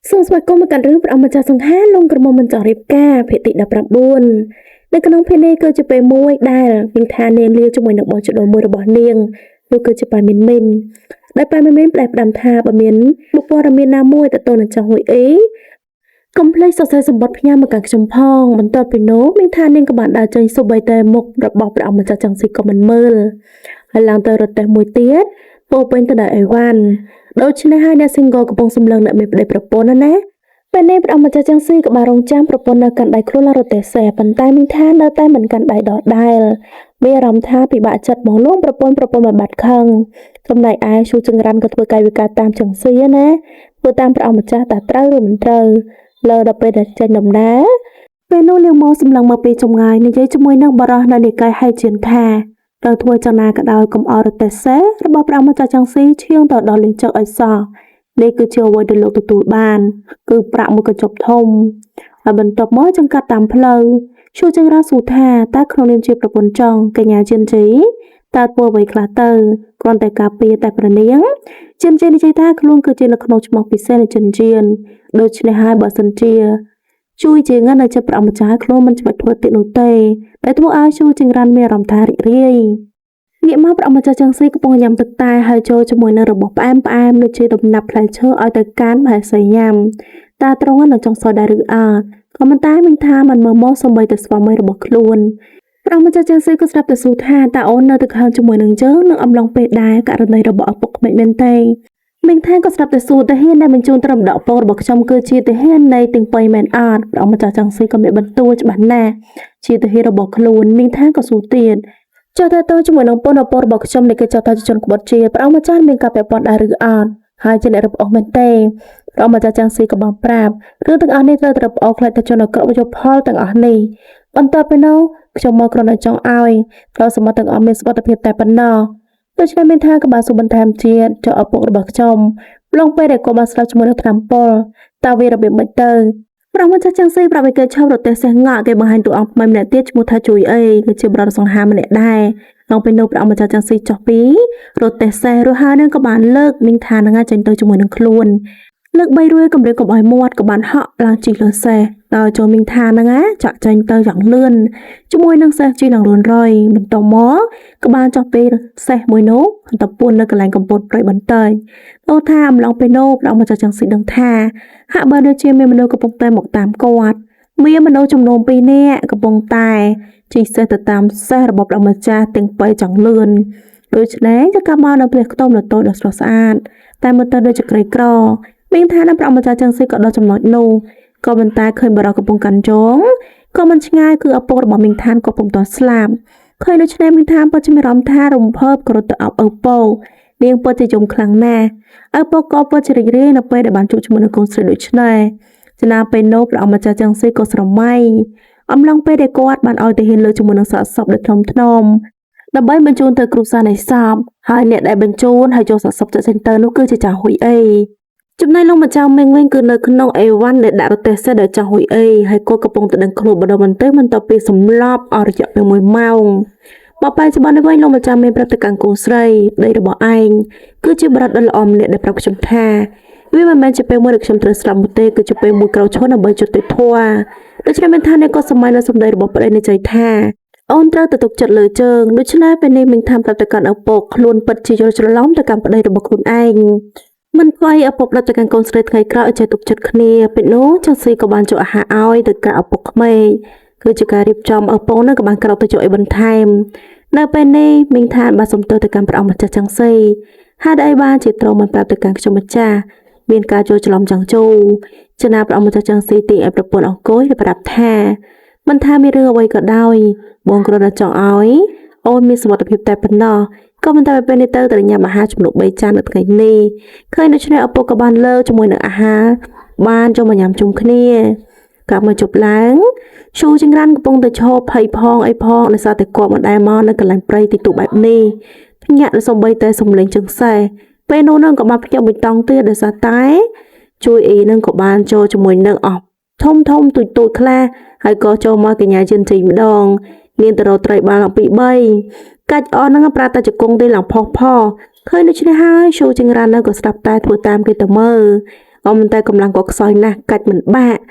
សូមស្វាគមន៍មកកាន់រឿងព្រះអង្គម្ចាស់សង្ហាលងក្រមុំមិនចង់រៀបការភាគទី19នៅក្នុងភាគនេះគឺជាពេលមួយដែលនាងថានាងលាជាមួយនឹងបងចដូវមួយរបស់នាងនោះគឺជាប៉ាមីនមីនដែលប៉ាមីនមីនផ្លែផ្ដាំថាបើមានបុព្វព័ត៌មានណាមួយទៅទៅនឹងចាស់ហួយអីកុំភ្លេចសរសេរសម្បត្តិផ្ញើមកកាន់ខ្ញុំផងបន្ទាប់ពីនោះនាងថានាងក៏បានដើរចេញសូម្បីតែមុខរបស់ព្រះអង្គម្ចាស់ចង្ស៊ីក៏មិនមើលហើយឡើងទៅរត់តែមួយទៀតពោពេញទៅដោយអីវ៉ាន់ដូច្នេះហើយអ្នក single កំពុងសម្លឹងអ្នកមានប្តីប្រពន្ធណាពេលនេះព្រះអង្គម្ចាស់ចង្ស៊ីក៏បានរងចាំប្រពន្ធនៅកាន់ដៃខ្លួនឡើងរត់តែសេះប៉ុន្តែនាងថានៅតែមិនកាន់ដៃដដែលមានអារម្មណ៍ថាពិបាកចិត្តមកលងប្រពន្ធមិនបាត់ខឹងចំណែកឯឈូចង្រាន់ក៏ធ្វើកាយវិការតាមចង្ស៊ីណាធ្វើតាមព្រះអង្គម្ចាស់តែត្រូវឬមិនត្រូវលើដល់ពេលដែលចេញដំណើរពេលនោះនាងមកសម្លឹងមកពីចម្ងាយនិយាយជាមួយនឹងបរិះនៅនិកាយហៃជឿនថាត្រូវធ្វើចណាក៏ដោយកុំអរទេសេរបស់ព្រះម្ចាស់ចង្ស៊ីឈៀងទៅដល់លេងចុកឲ្យសោះនេះគឺជាអ្វីដែលលោកទទួលបានគឺប្រាក់មួយកញ្ចប់ធំហើយបន្ទាប់មកចង្កាត់តាមផ្លូវឈូចង្រាសួរថាតើក្នុងនាមជាប្រពន្ធចង់កញ្ញាជិនជីតើធ្វើអ្វីខ្លះទៅគ្រាន់តែការពារតែប្រនាងជិនជីនិយាយថាខ្លួនគឺជានៅក្នុងឈ្មោះពិសេសនៃជិនជៀនដូច្នេះហើយបើសិនជាជួយជាងនៅចិត្តព្រះម្ចាស់ខ្លួនមិនច្បាច់ធ្វើទៀតនោះទេតែធ្វើឲ្យឈូចង្រានមានអារម្មណ៍ថារីករាយងាកមកព្រះម្ចាស់ចង្ស៊ីកំពុងញ៉ាំទឹកតែហើយចូលជាមួយនឹងរបស់ផ្អែមដូចជាដំណាប់ផ្លែឈើឲ្យទៅកាន់មហេសីញ៉ាំតើត្រង់នឹងចង់សោយដែរឬអត់ក៏មិនតែមិញថាមិនមើលមកសំបីតែស្វាមីរបស់ខ្លួនព្រះម្ចាស់ចង្ស៊ីក៏ស្រាប់តែសួរថាតើអូននៅទៅខាងជាមួយនឹងយើងនឹងអំឡុងពេលដែរករណីរបស់ឪពុកមិនមែនទេមិញថាក៏ស្រាប់តែសួរទៅហ៊ានដែលបញ្ជូនត្រឹមដកពោរបស់ខ្ញុំគឺជាទៅហ៊ាននៃទាំងបីមែនអត់ព្រះម្ចាស់ចង្ស៊ីក៏មានបន្ទូលច្បាស់ណាស់ជាទៅហ៊ានរបស់ខ្លួនមិញថាក៏សួរទៀតចុះតើតើជាមួយនឹងពន្ធរបស់ខ្ញុំនេះគេចោទថាជាជនក្បត់ជាព្រះម្ចាស់មានការពាក់ព័ន្ធដែរឬអត់ហើយជាអ្នករឹបអូសមែនទេព្រះម្ចាស់ចង្ស៊ីក៏បានប្រាប់គឺទាំងអស់នេះត្រូវតែរឹបអូសខ្លាចតែជនអក្រក់យកផលទាំងអស់នេះបន្ទាប់ពីនោះខ្ញុំមកគ្រាន់តែចង់ឲ្យត្រូវសម្បត្តិទាំងអស់មានសុវត្ថិភាពតែប៉ុណ្ណោះដូច្នេះមានថាក៏បានសួរបន្ថែមទៀតចុះឪពុករបស់ខ្ញុំឡងពេលដែលគាត់បានស្លាប់ជាមួយនឹងថ្នាំពុលតើវារបៀបម៉េចទៅព្រះម្ចាស់ចង្ស៊ីប្រាប់ឲ្យគេឆោបរទេះសេះងក់គេបង្ហាញតួអង្គថ្មីម្នាក់ទៀតឈ្មោះថាជួយអីគឺជាបរិយាសង្ហាម្នាក់ដែរឡងពេលនោះព្រះម្ចាស់ចង្ស៊ីចុះពីរទេះសេះរួចហើយនឹងក៏បានលើកមីងថានឹងចេញទៅជាមួយនឹងខ្លួនលើក3រួយគម្រាមកំឲ្យមាត់ក៏បានហក់ឡើងជិះលើសេះដល់ចូលមីងថានឹងចាក់ចេញទៅយ៉ាងលឿនជាមួយនឹងសេះជិះឡើងរួនរយបន្ទាប់មកក៏បានចុះពីសេះមួយនោះទៅពួននៅកន្លែងកំពតព្រៃបន្តិចអូថាអំឡុងពេលនោះព្រះម្ចាស់ចង្ស៊ីដឹងថាហាក់បីដូចជាមានមនុស្សកំពុងតែមកតាមគាត់មានមនុស្សចំនួន2នាក់កំពុងតែជិះសេះទៅតាមសេះរបស់ព្រះម្ចាស់ទាំងបីចង់លឿនដូច្នេះจะកลับមកនៅផ្ទះខ្ទមដ៏តូចដ៏ស្រស់ស្អាតតែមើលទៅដូចជាក្រីក្រមានថានៅព្រះម្ចាស់ចង្ស៊ីក៏ដល់ចំណុចនោះក៏មិនតែឃើញបរិយកំពុងកាន់ចងក៏មិនឆ្ងាយគឺឪពុករបស់មីងថានក៏ពុំទាន់ស្លាប់ឃើញដូច្នេះមីងថានពិតជាមានអារម្មណ៍ថារំភើបក៏រត់ទៅអបឪពុកនាងពិតជាយំខ្លាំងណាស់ឪពុកក៏ពិតជារីករាយនៅពេលដែលបានជួបជាមួយនឹងកូនស្រីដូច្នេះចំណាពេលនោះព្រះម្ចាស់ចង្ស៊ីក៏ស្រមៃអំឡុងពេលដែលគាត់បានឲ្យទៅហ៊ានលើជាមួយនឹងសាកសពដ៏ថ្នមដើម្បីបញ្ជូនទៅគ្រួសារនៃសពហើយអ្នកដែលបញ្ជូនហើយចូលសាកសពចាក់ចេញទៅនោះគឺជាចាស់ហួយអីចំណែកលោកម្ចាស់មេងវិញគឺនៅក្នុងអេវ៉ាន់ដែលដាក់រទេះសេះដោយចាស់ហួយអីហើយគាត់កំពុងតែដឹងខ្លួនបន្ទាប់ពីសម្លាប់អស់រយៈពេល1ម៉ោងបបបាយច្បាស់នេះវិញលោកម្ចាស់មានប្រាប់ទៅកាន់កូនស្រីប្តីរបស់ឯងគឺជាបរិបទដ៏ល្អម្នាក់ដែលប្រាប់ខ្ញុំថាវាមិនមែនជាពេលមួយដែលខ្ញុំត្រូវស្លាប់នោះទេគឺជាពេលមួយក្រោយឈរដើម្បីជត្តិធម៌ដូច្នេះមានថាអ្នកក៏សម័យនៅសម្ដីរបស់ប្តីនិយាយថាអូនត្រូវទៅទុកចិត្តលើជើងដូច្នេះពេលនេះមីងថាប្រាប់ទៅកាន់ឪពុកខ្លួនពិតជាយល់ច្រឡំទៅកាន់ប្តីរបស់ខ្លួនឯងមិនខ្វៃឪពុកប្រាប់ទៅកាន់កូនស្រីថ្ងៃក្រោយឲ្យចេះទុកចិត្តគ្នាពេលនោះចង្ស៊ីក៏បានចូលអាហារឲ្យទៅកាន់ឪពុកក្មេកគឺជាការរៀបចំឪពុកនឹងក៏បានក្រោកទៅជួយឲ្យបន្ថែមនៅពេលនេះមីងថាបានសុំទោសទៅកាន់ព្រះម្ចាស់ចង្ស៊ីហេតុអីបានជាត្រូវមិនប្រាប់ទៅកាន់ខ្ញុំម្ចាស់មានការចូលច្រឡំចង់ចូលចំណាព្រះម្ចាស់ចង្ស៊ីទីឲ្យប្រពន្ធអង្គុយប្រាប់ថាមិនថាមានរឿងអ្វីក៏ដោយបងគ្រាន់តែចង់ឲ្យអូនមានសុវត្ថិភាពតែប៉ុណ្ណោះក៏មិនតែពេលនេះទៅញ៉ាំអាហារចំនួន3ចាននៅថ្ងៃនេះឃើញដូច្នេះឪពុកក៏បានលើជាមួយនឹងអាហារបានចូលមកញ៉ាំជុំគ្នាកាប់មកជប់ឡើងឈូចង្រាន់កំពុងតែឈប់ភ័យផងអីផងដោយសារតែគាត់មិនដែលមកនៅកន្លែងព្រៃទីទូបែបនេះភ្ញាក់លើសំបីតែសំឡេងជើងសេះពេលនោះនឹងក៏បានភ្ញាក់មួយតង់ទៀតដោយសារតែជួយអីនឹងក៏បានចូលជាមួយនឹងអស់ធំទូចខ្លះហើយក៏ចូលមកកញ្ញាជិនជីម្ដងមានតរោត្រីបានពី3កាច់អស់នឹងប្រាតែជង្គង់ទេឡើងផុសឃើញដូច្នេះហើយឈូចង្រាននៅក៏ស្ដាប់តែធ្វើតាមគេទៅមើល មិនតែកម្លាំងក៏ខ្សោយណាស់កាច់មិនបាក់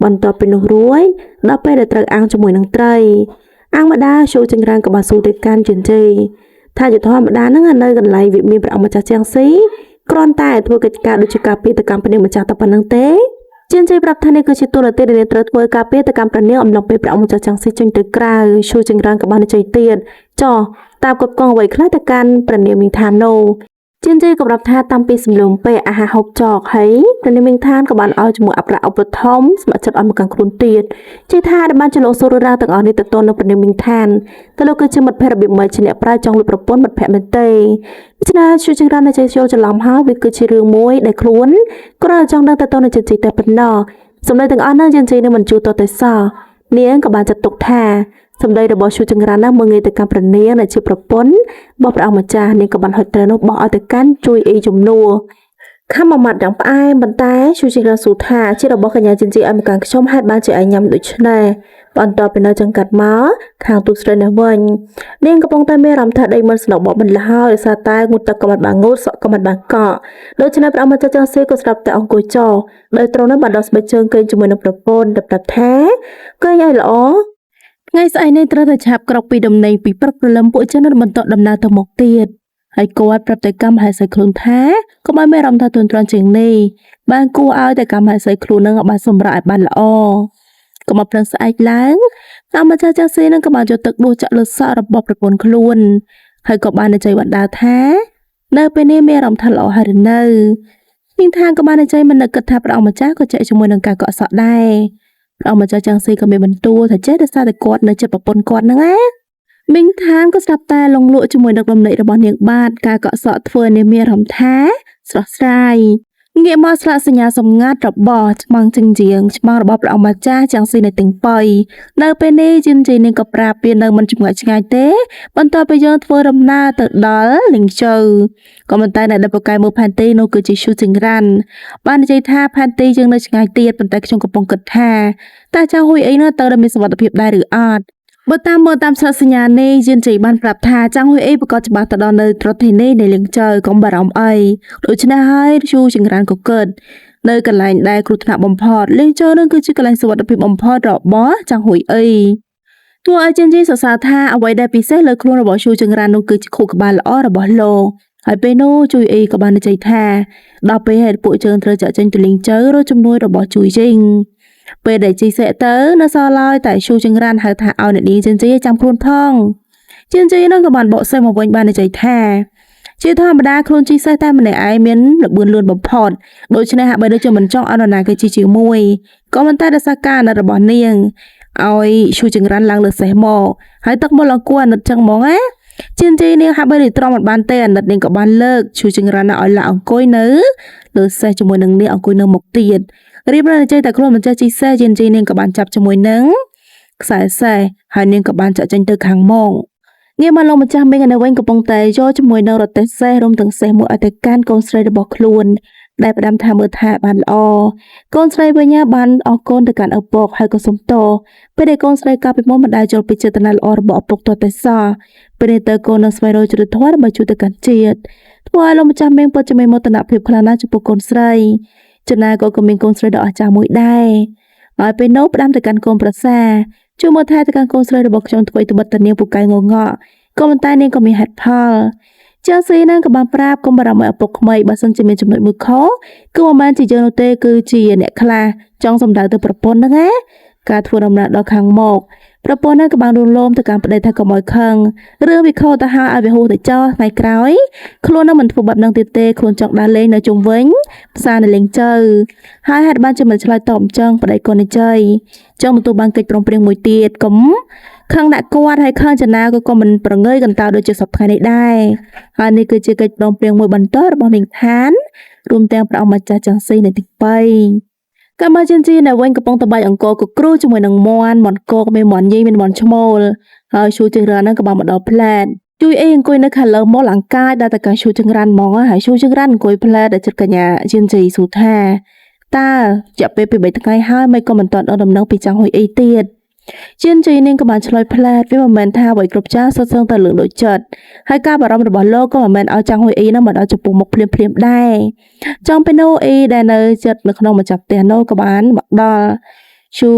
បន្ទាប់ពីនោះរួចដល់ពេលដែលត្រូវអាំងជាមួយនឹងត្រីអាំងម្ដាយចូលចង្រានក៏បានសួរទៅកាន់ជិនជ័យថាជាធម្មតាហ្នឹងនៅកន្លែងវិមានព្រះអង្គម្ចាស់ជាងស៊ីគ្រាន់តែធ្វើកិច្ចការដូចជាការពារទៅកម្មព្រះម្ចាស់តែប៉ុណ្្នឹងទេជិនជ័យប្រាប់ថានេះគឺជាទូរទស្សន៍ដែលត្រូវធ្វើការពារទៅកម្មព្រះនាងអំឡុងពេលព្រះអង្គម្ចាស់ជាងស៊ីចេញទៅក្រៅជួយចង្រានក៏បាននិយាយទៀតចោះតាមគ្រប់កងអ្វីខ្លះទៅកាន់ព្រះនាងមីងថាណូជិនជ័យក៏ប្រាប់ថាតាំងពីសំឡុំពេលអាហារហូបចកហើយព្រះនាងមីងថានក៏បានឲ្យជាមួយអប្សរាឧបត្ថម្ភស្ម័គ្រចិត្តឲ្យមកកាន់ខ្លួនទៀតជឿថាដែលបានចលោសូររ៉ាទាំងអស់នេះទៅទល់នឹងព្រះនាងមីងថានទៅលោកគឺជាមិត្តភក្តិរបៀបម៉េចជាអ្នកប្រាចង់លុបប្រពន្ធមិត្តភក្តិមែនទេដូច្នេះជួយចង្រាននៅជ័យចូលច្រឡំហើយវាគឺជារឿងមួយដែលខ្លួនគ្រាន់តែចង់ដឹងទៅតនៅជ័យតែប៉ុណ្ណោះសម្ដីទាំងអស់នោះជ័យនឹងមិនជួតទៅសោះនាងក៏បានចាត់ទុកថាសម្ដីរបស់ជួចង្រានណាមើងងាយទៅកាន់ព្រះនាងដែលជាប្រពន្ធរបស់ព្រះអង្គម្ចាស់នាងក៏បានហុចត្រូវនោះបោះឲ្យទៅកាន់ជួយអីជំនួសខំមួយម៉ាត់យ៉ាងផ្អែមប៉ុន្តែជួចង្រានសួរថាជារបស់កញ្ញាចិនជីឲ្យមកកាន់ខ្ញុំហេតុបានជាឲ្យញ៉ាំដូច្នេះបន្ទាប់ពីនៅចង្កាត់មកខាងទូស្រីនេះវិញនាងកំពុងតែមានអារម្មណ៍ថាដីមិនស្នុកបបមិនលហើយដោយសារតែងូតទឹកក៏មិនបានងូតសក់ក៏មិនបានកក់ដូច្នេះព្រះអង្គម្ចាស់ចង្ស៊ីក៏ស្ដាប់តែអង្គុយចោដោយត្រង់នោះបានដោះស្បែកជើងគេជាមួយនឹងប្រពន្ធប្រាប់ថាគេឲ្យល្អថ្ងៃស្អែកនេះត្រូវតែឆាប់ក្រោកពីដំណេកពីព្រឹកព្រលឹមពួកជននឹងបន្តដំណើរទៅមុខទៀតហើយគាត់ប្រាប់ទៅកម្មហេសីខ្លួនថាកុំឲ្យមានអារម្មណ៍ថាទន់ទ្រាំជាងនេះបានគួរឲ្យតែកម្មហេសីខ្លួននឹងបានសម្រាប់ឲ្យបានល្អកុំមកព្រឹងស្អែកឡើងតាមម្ចាស់ចាស់ស៊ីនឹងក៏បានយកទឹកដួសចាក់លើសក់របស់ប្រពន្ធខ្លួនហើយក៏បាននិយាយបណ្ដាលថានៅពេលនេះមានអារម្មណ៍ថាល្អហើយឬនៅមីងថាក៏បាននិយាយមិននឹកគិតថាព្រះអង្គម្ចាស់ក៏ចែកជាមួយនឹងការកក់សក់ដែរព្រះអង្គម្ចាស់ចាងស៊ីក៏មានបន្ទូលថាចេះដោយសារតែគាត់នៅចិត្តប្រពន្ធគាត់ហ្នឹងណាមីងថានក៏ស្ដាប់តែលងលក់ជាមួយនឹងដំណេករបស់នាងបាទការកក់សក់ធ្វើនាងមានអារម្មណ៍ថាស្រស់ស្រាយងាកមកស្លាកសញ្ញាសម្ងាត់របស់ឆ្មាំងជឹងជាងឆ្មាំងរបស់ព្រះអង្គម្ចាស់ចាងស៊ីនៅទាំងប៉ៃនៅពេលនេះជិនជីនាងក៏ប្រាប់ពីនៅមិនចម្ងាយឆ្ងាយទេបន្ទាប់ពីយើងធ្វើដំណើរទៅដល់លីងជើក៏មិនតែអ្នកដែលប្រកែកមើលផែនទីនោះគឺជាឈូចង្រានបាននិយាយថាផែនទីយើងនៅឆ្ងាយទៀតប៉ុន្តែខ្ញុំកំពុងគិតថាតើចៅហ៊ុយអីនោះទៅមានសុវត្ថិភាពដែរឬអត់បើតាមមើលតាមស្លាកសញ្ញានេះយិនជ័យបានប្រាប់ថាចង់ហ៊ុយអីប្រកាសច្បាស់ទៅដល់នៅរដ្ឋធានីនៃលៀងជើកុំបារម្ភអីដូច្នេះហើយជូចង្រានក៏គិតនៅកន្លែងដែលគ្រោះថ្នាក់បំផុតលៀងជើនឹងគឺជាកន្លែងសុវត្ថិភាពបំផុតរបស់ចង់ហ៊ុយអីទោះឲ្យជិនជ័យសរសើរថាអ្វីដែលពិសេសលើខ្លួនរបស់ជូចង្រាននោះគឺជាខួរក្បាលល្អរបស់លោកហើយពេលនោះជួយអីក៏បាននិយាយថាដល់ពេលហេតុពួកជើងត្រូវចាក់ចេញទៅលៀងជើរកជំនួយរបស់ជួយជីងពេលដែលជីសេទៅនៅសល់ឡើយតែឈូចង្រានហៅថាឲ្យអ្នកនាងចិនជីចាំខ្លួនផងចិនជីនឹងក៏បានបកស្រាយមកវិញបាននិយាយថាជាធម្មតាខ្លួនជីសេតែម្នាក់ឯងមានល្បឿនលឿនបំផុតដូច្នេះហាក់បីដូចជាមិនចង់ឲ្យនរណាគេជីជាមួយក៏មិនតែដោយសារការអាណិតរបស់នាងឲ្យឈូចង្រានឡើងលើសេះមកហើយទឹកមកអង្គុយអាណិតចឹងហ្មងណាចិនជីនាងហាក់បីដូចទ្រាំមិនបានទេអាណិតនាងក៏បានលើកឈូចង្រានឲ្យឡើងអង្គុយនៅលើសេះជាមួយនឹងនាងអង្គុយនៅមុខទៀតរៀបរយចេះតែខ្លួនមិនចេះជីសេជិនជីនាងក៏បានចាប់ជាមួយនឹងខ្សែសេះហើយនាងក៏បានចាក់ចេញទៅខាងមុខងាកមកលោកម្ចាស់មីងនៅវិញកំពុងតែយកជាមួយនឹងរទេះសេះរួមទាំងសេះមួយឲ្យទៅកាន់កូនស្រីរបស់ខ្លួនដែលផ្ដាំថាមើលថាបានល្អកូនស្រីវិញបានអរគុណទៅកាន់ឪពុកហើយក៏សុំទោសពេលដែលកូនស្រីកាលពីមុនមិនដែលយល់ពីចេតនាល្អរបស់ឪពុកទាល់តែសោះពេលនេះតើកូននឹងស្វែងរកជ្រៅធម៌ដើម្បីជួយទៅកាន់ជាតិធ្វើឲ្យលោកម្ចាស់មីងពិតជាមានមោទនភាពខ្លាំងណាស់ចំពោះកូនស្រីចំណាយក៏មានកូនស្រីដ៏អស្ចារ្យមួយដែរហើយពេលនោះផ្ដាំទៅកាន់កូនប្រសាជួយមើលថែទៅកាន់កូនស្រីរបស់ខ្ញុំធ្វើទៅបិទតានាងពូកែងងងក់ក៏ប៉ុន្តែនាងក៏មានហេតុផលចាស៊ីនឹងក៏បានប្រាប់កុំបារម្ភឲ្យឪពុកក្មេងបើសិនជាមានចំណុចមួយខគឺមិនមែនជាយើងនោះទេគឺជាអ្នកខ្លះចង់សម្ដៅទៅប្រពន្ធហ្នឹងណាការធ្វើដំណើរដល់ខាងមកប្រពន្ធហ្នឹងក៏បានរួនលោមទៅកាន់ប្តីថាកុំឲ្យខឹងរឿងវាខុសទៅហើយឲ្យវាហួសទៅចោលថ្ងៃក្រោយខ្លួននឹងមិនធ្វើបែបហ្នឹងទៀតទេខ្លួនចង់ដើរលេងនៅជុំវិញផ្សារនៅលេងជើហើយហេតុបានជាមិនឆ្លើយតបអញ្ចឹងប្តីក៏និយាយចង់ទទួលបានកិច្ចព្រមព្រៀងមួយទៀតកុំខឹងដាក់គាត់ហើយខឹងចំណាក៏មិនប្រងើយកន្តើដូចជាសពថ្ងៃនេះដែរហើយនេះគឺជាកិច្ចព្រមព្រៀងមួយបន្តរបស់មីងថានរួមទាំងព្រះអង្គម្ចាស់ចង្ស៊ីនៅទី3កម្ពុជាជីនៅវិញកំពុងតបាយអង្គរក៏គ្រូជាមួយនឹងមាន់កកមានមាន់ញីមានមាន់ឈ្មោលហើយឈូចង្រានហ្នឹងក៏បានមកដល់ផ្លែតជួយអីអង្គុយនៅខាងលើមកលង្កាយដល់តែកាឈូចង្រានហ្មងហើយឈូចង្រានអង្គុយផ្លែតដល់ចិត្តកញ្ញាជីនជីស៊ូថាតើជាប់ពេលពី3ថ្ងៃហើយមិនក៏មិនតន់ដល់ដំណឹងពីចង់ហុយអីទៀត ជានជីនាងក៏បានឆ្លើយផ្លែតវាមិនមែនថាអ្វីគ្រប់យ៉ាងសុទ្ធសឹងតែរឿងដូចចិត្តហើយការបារម្ភរបស់លោកក៏មិនមែនឲ្យចង់ហួយអ៊ីនោះមកដល់ចំពោះមុខភ្លាមៗដែរចង់ពេលនោះអ៊ីដែលនៅចិត្តនៅក្នុងម្ចាស់ផ្ទះនោះក៏បានមកដល់ឈូ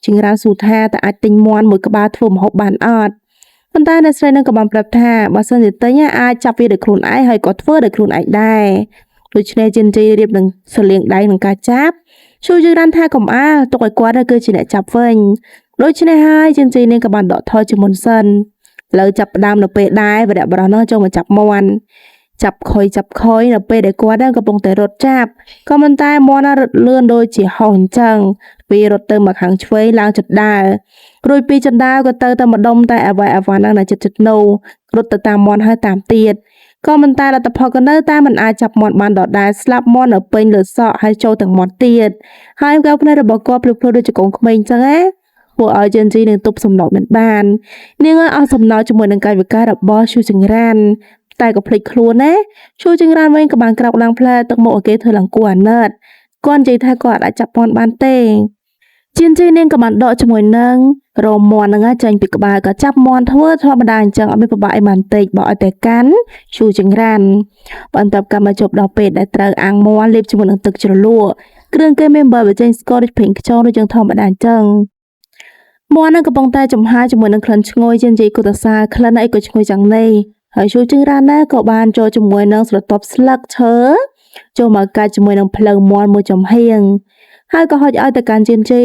ជាងរ៉ាស៊ូថាតើអាចទិញមាន់មួយក្បាលធ្វើម្ហូបបានអត់ប៉ុន្តែអ្នកស្រីនឹងក៏បានប្រាប់ថាបើសិនជាទិញអាចចាប់វាដោយខ្លួនឯងហើយក៏ធ្វើដោយខ្លួនឯងដែរដូច្នេះជានជីរៀបនឹងសលៀងដៃនឹងការចាប់ឈូយើងរ៉ាន់ថាកុំអាលទុកឲ្យគាត់គឺជាអ្នកចាប់វិញដូច្នេះហើយជានជីនាងក៏បានដកថយជាមុនសិនលើចាប់ផ្ដើមនៅពេលដែរវរៈបរោះនោះចូលមកចាប់មាន់ចាប់ខុយនៅពេលដែលគាត់កំពុងតែរត់ចាប់ក៏មិនតែមាន់រត់លឿនដូចជាហោះអញ្ចឹងវារត់ទៅមកខាងឆ្វេងឡើងជណ្ដើររួចពីជណ្ដើរក៏ទៅតែម្ដុំតែអ្វីហ្នឹងនៅចិត្តនោះរត់ទៅតាមមាន់ហើយតាមទៀតក៏មិនតែលទ្ធផលក៏នៅតែមិនអាចចាប់មាន់បានដដែលស្លាប់មាន់នៅពេញលើសក់ហើយចូលទាំងមាន់ទៀតហើយក៏ភ្នែករបស់គាត់ភ្លឺដូចជាកូនក្មេងអញ្ចឹងណាពួកឲ្យជិនជីនឹងទប់សំណក់មិនបាននាងអស់សំណោចជាមួយនឹងកាយវិការរបស់ឈូចង្រានតែក៏ភ្លេចខ្លួនណាឈូចង្រានវិញក៏បានក្រោកឡើងផ្លែទឹកមកឲ្យគេធ្វើឡើងគួរអាណិតគាត់និយាយថាគាត់អាចចាប់មាន់បានទេជានជីនាងក៏បានដកជាមួយនឹងរោមមាន់ហ្នឹងចេញពីក្បាលក៏ចាប់មាន់ធ្វើធម្មតាអញ្ចឹងអត់មានពិបាកអីបានតិចបើឲ្យតែកាន់ឈូចង្រានបន្ទាប់កម្មមកជប់ដល់ពេលដែលត្រូវអាំងមាន់លាបជាមួយនឹងទឹកជ្រលក់គ្រឿងគេមានបើចេញស្ករដូចប្រេងខ្យងដូចយ៉ាងធម្មតាអញ្ចឹងមាន់នឹងកំពុងតែចំហាយជាមួយនឹងក្លិនឈ្ងុយជានជីគូតសាក្លិនអីក៏ឈ្ងុយយ៉ាងនេះហើយឈូចង្រានណាក៏បានចូលជាមួយនឹងស្រទាប់ស្លឹកឈើចូលមកកាច់ជាមួយនឹងភ្លៅមាន់មួយចំហៀងហើយក៏ហុចឲ្យទៅកាន់ជិនជី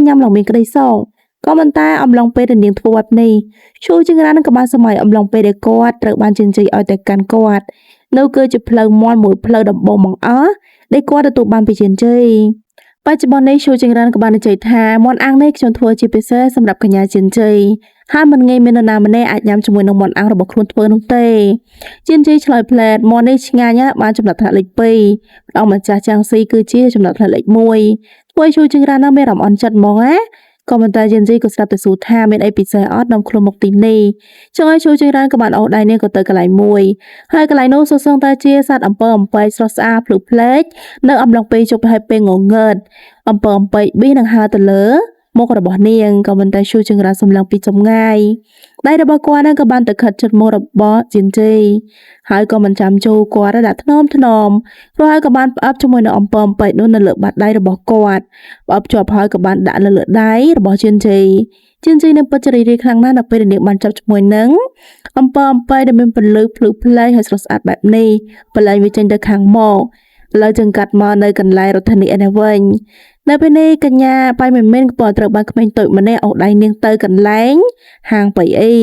ញ៉ាំឡើងមានក្តីសោកក៏មិនតែអំឡុងពេលដែលនាងធ្វើបែបនេះឈូជាងរ៉ានក៏បានសម័យអំឡុងពេលដែលគាត់ត្រូវបានជិនជីឲ្យទៅកាន់គាត់នៅគឺជាផ្លូវមាន់មួយផ្លូវដំបងបង្អស់ដែលគាត់ទទួលបានពីជិនជីបច្ចុប្បន្ននេះឈូជាងរ៉ានក៏បាននិយាយថាមាន់អាំងនេះខ្ញុំធ្វើជាពិសេសសម្រាប់កញ្ញាជិនជីហើយមិនងាយមាននរណាម្នាក់អាចញ៉ាំជាមួយនឹងមាន់អាំងរបស់ខ្លួនធ្វើនោះទេជិនជីឆ្លើយផ្លែតមាន់នេះឆ្ងាញ់បានចំណាត់ថ្នាក់លេខ2ព្រះអង្គម្ចាស់ចាងស៊ីគឺជាចំណាត់ថ្នាក់លេខ1ធ្វើឲ្យឈូជាងរ៉ានមានអារម្មណ៍អន់ចិត្តហ្មងណាក៏ប៉ុន្តែជិនជីក៏ស្ដាប់ទៅសួរថាមានអីពិសេសអត់នាំខ្លួនមកទីនេះចុងឲ្យឈូជាងរ៉ានក៏បានអូសដៃនាងក៏ទៅកន្លែងមួយហើយកន្លែងនោះសុទ្ធសឹងតែជាសត្វអំពើអំពែកស្រស់ស្អាតភ្លឺផ្លេកនៅអំឡុងពេលជប់ហើយពេលងងឹតអំពើអំពែកប៊ីនឹងហើរទៅលើមុខរបស់នាងក៏មិនតែឈូជាងរ៉ានសម្លឹងពីចម្ងាយដៃរបស់គាត់ក៏បានទៅខិតជិតមុខរបស់ជិនជីហើយក៏មិនចាំចូលគាត់ដាក់ថ្នមព្រោះហើយក៏បានផ្អឹបជាមួយនឹងអំពើអំពែកនោះនៅលើបាតដៃរបស់គាត់ផ្អឹបជាប់ហើយក៏បានដាក់លើដៃរបស់ជិនជីនឹងពិតជារីករាយខ្លាំងណាស់នៅពេលនាងបានចាប់ជាមួយនឹងអំពើអំពែកដែលមានពន្លឺភ្លឺផ្លេកហើយស្រស់ស្អាតបែបនេះបលែងវាចេញទៅខាងមកលើចង្កាត់មកនៅកន្លែងរដ្ឋាភិបាលនេះវិញនៅពេលនេះកញ្ញាបាយមិនក៏ត្រូវបានក្មេងតូចម្នាក់អូសដៃនាងទៅកន្លែងហាងបៃអី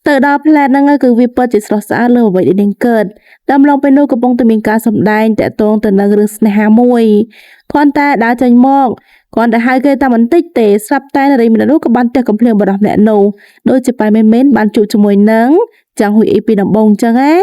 ទៅដល់ផ្លែតហ្នឹងគឺវាពិតជាស្រស់ស្អាតលើអ្វីដែលនាងកើតតាមឡងពេលនោះកំពុងតែមានការសម្ដែងតាក់ទងទៅនឹងរឿងស្នេហាមួយគាត់តែដើរចេញមកគាត់តែហៅគេតែបន្តិចទេស្រាប់តែនារីម្នាក់នោះក៏បានទះកំភ្លៀងបដោះម្នាក់នោះដូចជាបាយមិនបានជួបជាមួយនឹងចាងហ៊ុយអ៊ីពីដំបងអញ្ចឹងណា